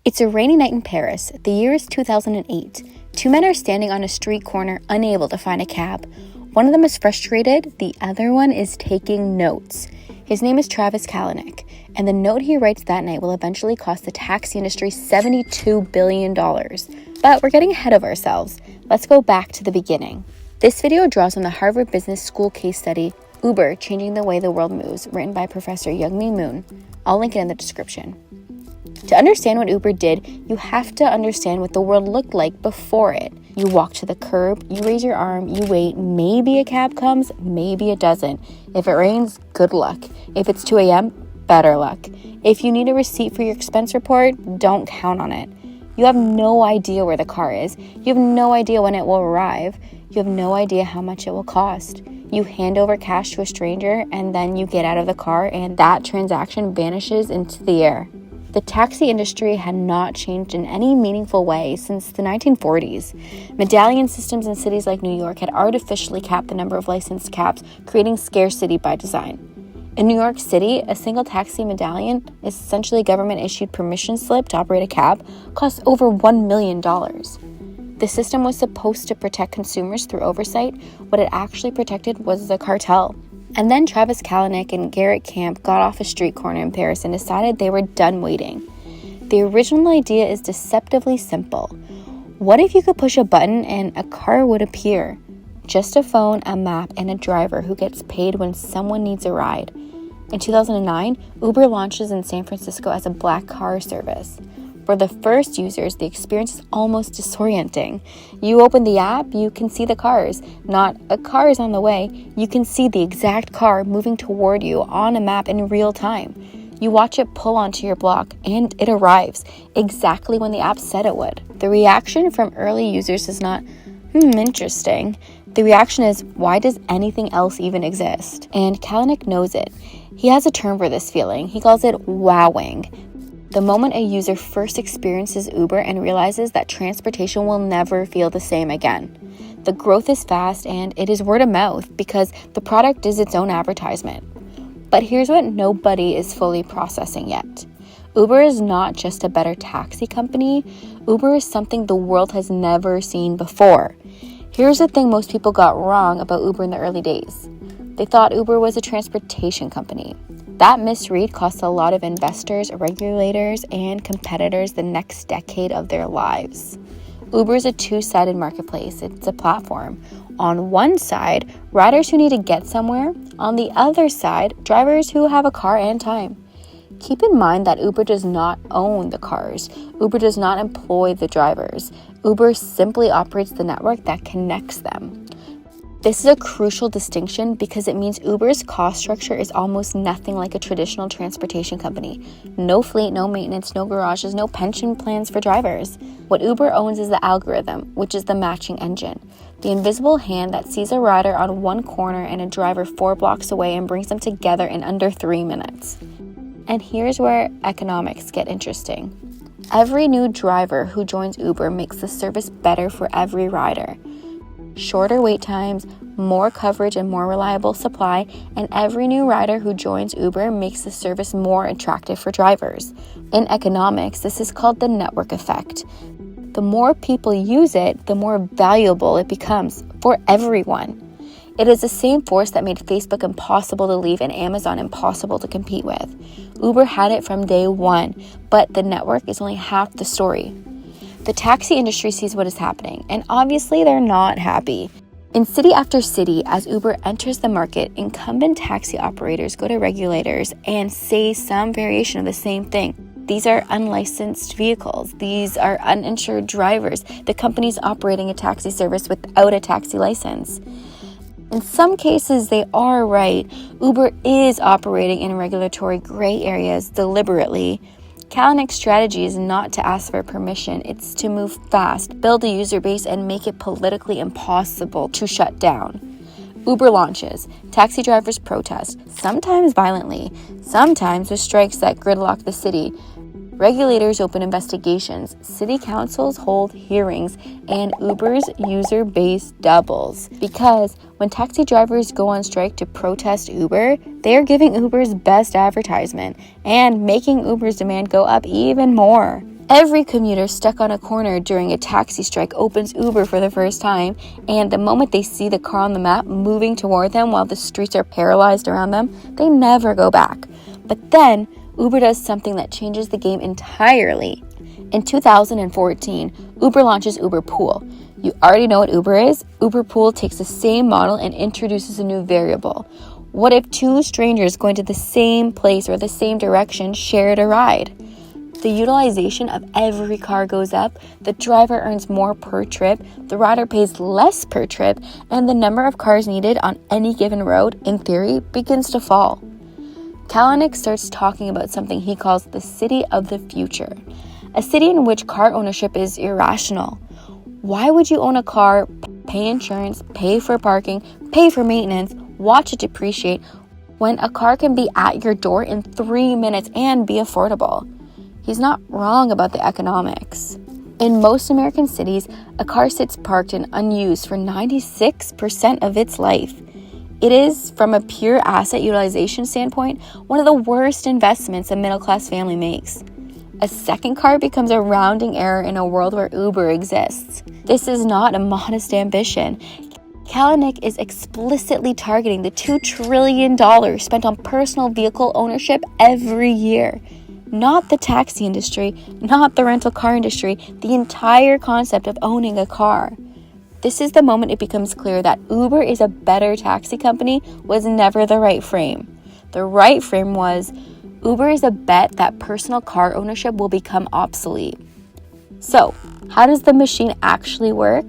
It's a rainy night in Paris. The year is 2008. Two men are standing on a street corner, unable to find a cab. One of them is frustrated, the other one is taking notes. His name is Travis Kalanick, and the note he writes that night will eventually cost the taxi industry $72 billion. But we're getting ahead of ourselves. Let's go back to the beginning. This video draws on the Harvard Business School case study, Uber, Changing the Way the World Moves, written by Professor Youngmi Moon. I'll link it in the description. To understand what Uber did, you have to understand what the world looked like before it. You walk to the curb, you raise your arm, you wait, maybe a cab comes, maybe it doesn't. If it rains, good luck. If it's 2 a.m., better luck. If you need a receipt for your expense report, don't count on it. You have no idea where the car is. You have no idea when it will arrive. You have no idea how much it will cost. You hand over cash to a stranger and then you get out of the car and that transaction vanishes into the air. The taxi industry had not changed in any meaningful way since the 1940s. Medallion systems in cities like New York had artificially capped the number of licensed cabs, creating scarcity by design. In New York City, a single taxi medallion, essentially a government-issued permission slip to operate a cab, costs over $1 million. The system was supposed to protect consumers through oversight. What it actually protected was the cartel. And then Travis Kalanick and Garrett Camp got off a street corner in Paris and decided they were done waiting. The original idea is deceptively simple. What if you could push a button and a car would appear? Just a phone, a map, and a driver who gets paid when someone needs a ride. In 2009, Uber launches in San Francisco as a black car service. For the first users, the experience is almost disorienting. You open the app, you can see the cars. Not a car is on the way. You can see the exact car moving toward you on a map in real time. You watch it pull onto your block, and it arrives exactly when the app said it would. The reaction from early users is not, interesting. The reaction is, why does anything else even exist? And Kalanick knows it. He has a term for this feeling. He calls it wowing. The moment a user first experiences Uber and realizes that transportation will never feel the same again. The growth is fast and it is word of mouth because the product is its own advertisement. But here's what nobody is fully processing yet. Uber is not just a better taxi company. Uber is something the world has never seen before. Here's the thing most people got wrong about Uber in the early days. They thought Uber was a transportation company. That misread cost a lot of investors, regulators, and competitors the next decade of their lives. Uber is a two-sided marketplace. It's a platform. On one side, riders who need to get somewhere. On the other side, drivers who have a car and time. Keep in mind that Uber does not own the cars. Uber does not employ the drivers. Uber simply operates the network that connects them. This is a crucial distinction because it means Uber's cost structure is almost nothing like a traditional transportation company. No fleet, no maintenance, no garages, no pension plans for drivers. What Uber owns is the algorithm, which is the matching engine. The invisible hand that sees a rider on one corner and a driver 4 blocks away and brings them together in under 3 minutes. And here's where economics get interesting. Every new driver who joins Uber makes the service better for every rider. Shorter wait times, more coverage and more reliable supply, and every new rider who joins Uber makes the service more attractive for drivers. In economics, this is called the network effect. The more people use it, the more valuable it becomes for everyone. It is the same force that made Facebook impossible to leave and Amazon impossible to compete with. Uber had it from day one, but the network is only half the story. The taxi industry sees what is happening, and obviously they're not happy. In city after city, as Uber enters the market, incumbent taxi operators go to regulators and say some variation of the same thing. These are unlicensed vehicles. These are uninsured drivers. The company's operating a taxi service without a taxi license. In some cases, they are right. Uber is operating in regulatory gray areas deliberately. Kalanick's strategy is not to ask for permission, it's to move fast, build a user base, and make it politically impossible to shut down. Uber launches. Taxi drivers protest, sometimes violently, sometimes with strikes that gridlock the city. Regulators open investigations, city councils hold hearings, and Uber's user base doubles. Because when taxi drivers go on strike to protest Uber, they are giving Uber's best advertisement and making Uber's demand go up even more. Every commuter stuck on a corner during a taxi strike opens Uber for the first time, and the moment they see the car on the map moving toward them while the streets are paralyzed around them, they never go back. But then, Uber does something that changes the game entirely. In 2014, Uber launches Uber Pool. You already know what Uber is. Uber Pool takes the same model and introduces a new variable. What if two strangers going to the same place or the same direction shared a ride? The utilization of every car goes up, the driver earns more per trip, the rider pays less per trip, and the number of cars needed on any given road, in theory, begins to fall. Kalanick starts talking about something he calls the city of the future, a city in which car ownership is irrational. Why would you own a car, pay insurance, pay for parking, pay for maintenance, watch it depreciate, when a car can be at your door in 3 minutes and be affordable? He's not wrong about the economics. In most American cities, a car sits parked and unused for 96% of its life. It is, from a pure asset utilization standpoint, one of the worst investments a middle-class family makes. A second car becomes a rounding error in a world where Uber exists. This is not a modest ambition. Kalanick is explicitly targeting the $2 trillion spent on personal vehicle ownership every year. Not the taxi industry, not the rental car industry, the entire concept of owning a car. This is the moment it becomes clear that Uber is a better taxi company was never the right frame. The right frame was, Uber is a bet that personal car ownership will become obsolete. So, how does the machine actually work?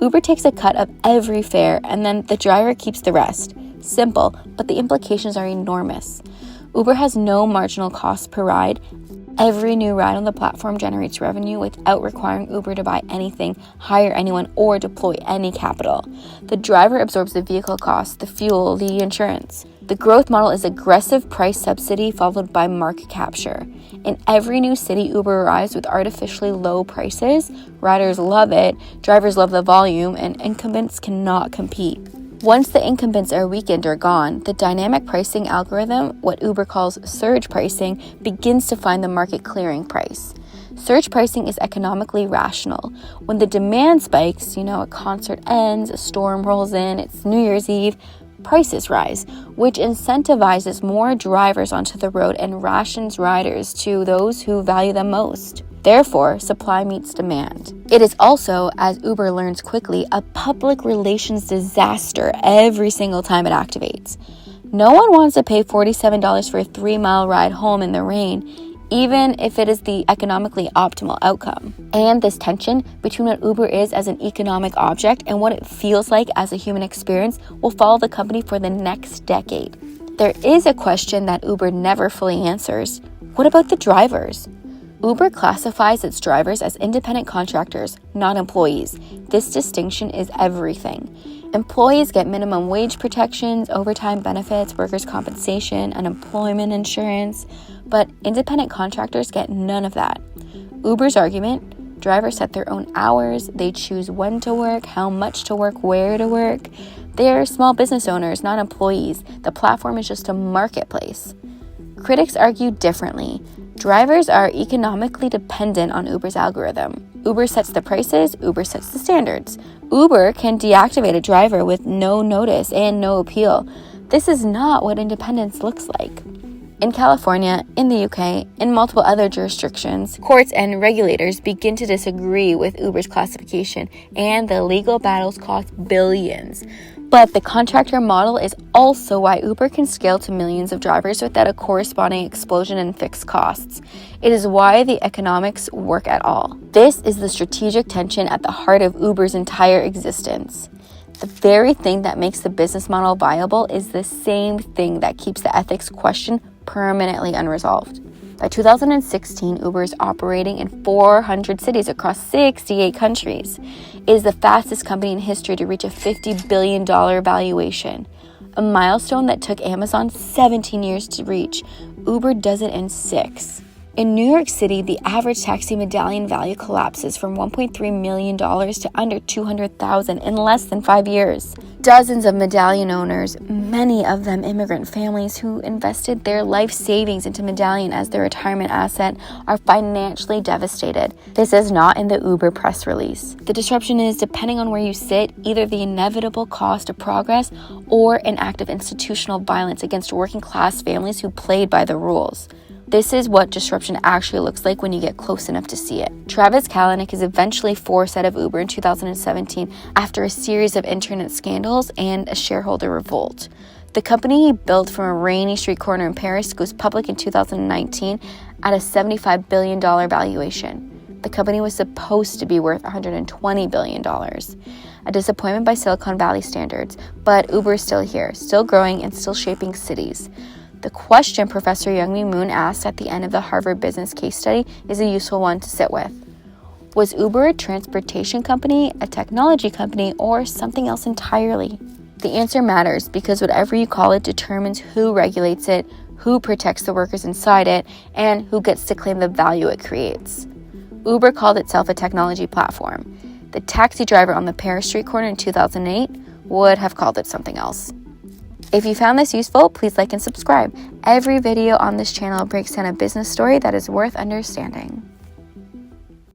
Uber takes a cut of every fare and then the driver keeps the rest. Simple, but the implications are enormous. Uber has no marginal cost per ride. Every new ride on the platform generates revenue without requiring Uber to buy anything, hire anyone, or deploy any capital. The driver absorbs the vehicle costs, the fuel, the insurance. The growth model is aggressive price subsidy followed by market capture. In every new city, Uber arrives with artificially low prices. Riders love it, drivers love the volume, and incumbents cannot compete. Once the incumbents are weakened or gone, the dynamic pricing algorithm, what Uber calls surge pricing, begins to find the market clearing price. Surge pricing is economically rational. When the demand spikes, a concert ends, a storm rolls in, it's New Year's Eve, prices rise, which incentivizes more drivers onto the road and rations riders to those who value them most. Therefore, supply meets demand. It is also, as Uber learns quickly, a public relations disaster every single time it activates. No one wants to pay $47 for a 3-mile ride home in the rain, even if it is the economically optimal outcome. And this tension between what Uber is as an economic object and what it feels like as a human experience will follow the company for the next decade. There is a question that Uber never fully answers. What about the drivers? Uber classifies its drivers as independent contractors, not employees. This distinction is everything. Employees get minimum wage protections, overtime benefits, workers' compensation, unemployment insurance, but independent contractors get none of that. Uber's argument, drivers set their own hours, they choose when to work, how much to work, where to work. They're small business owners, not employees. The platform is just a marketplace. Critics argue differently. Drivers are economically dependent on Uber's algorithm. Uber sets the prices, Uber sets the standards. Uber can deactivate a driver with no notice and no appeal. This is not what independence looks like. In California, in the UK, in multiple other jurisdictions, courts and regulators begin to disagree with Uber's classification, and the legal battles cost billions. But the contractor model is also why Uber can scale to millions of drivers without a corresponding explosion in fixed costs. It is why the economics work at all. This is the strategic tension at the heart of Uber's entire existence. The very thing that makes the business model viable is the same thing that keeps the ethics question permanently unresolved. By 2016, Uber is operating in 400 cities across 68 countries. It is the fastest company in history to reach a $50 billion valuation, a milestone that took Amazon 17 years to reach. Uber does it in 6. In New York City, the average taxi medallion value collapses from $1.3 million to under $200,000 in less than 5 years. Dozens of medallion owners, many of them immigrant families who invested their life savings into medallion as their retirement asset, are financially devastated. This is not in the Uber press release. The disruption is, depending on where you sit, either the inevitable cost of progress or an act of institutional violence against working class families who played by the rules. This is what disruption actually looks like when you get close enough to see it. Travis Kalanick is eventually forced out of Uber in 2017 after a series of internet scandals and a shareholder revolt. The company he built from a rainy street corner in Paris goes public in 2019 at a $75 billion valuation. The company was supposed to be worth $120 billion. A disappointment by Silicon Valley standards, but Uber is still here, still growing and still shaping cities. The question Professor Youngmi Moon asked at the end of the Harvard Business case study is a useful one to sit with. Was Uber a transportation company, a technology company, or something else entirely? The answer matters because whatever you call it determines who regulates it, who protects the workers inside it, and who gets to claim the value it creates. Uber called itself a technology platform. The taxi driver on the Paris street corner in 2008 would have called it something else. If you found this useful, please like and subscribe. Every video on this channel breaks down a business story that is worth understanding.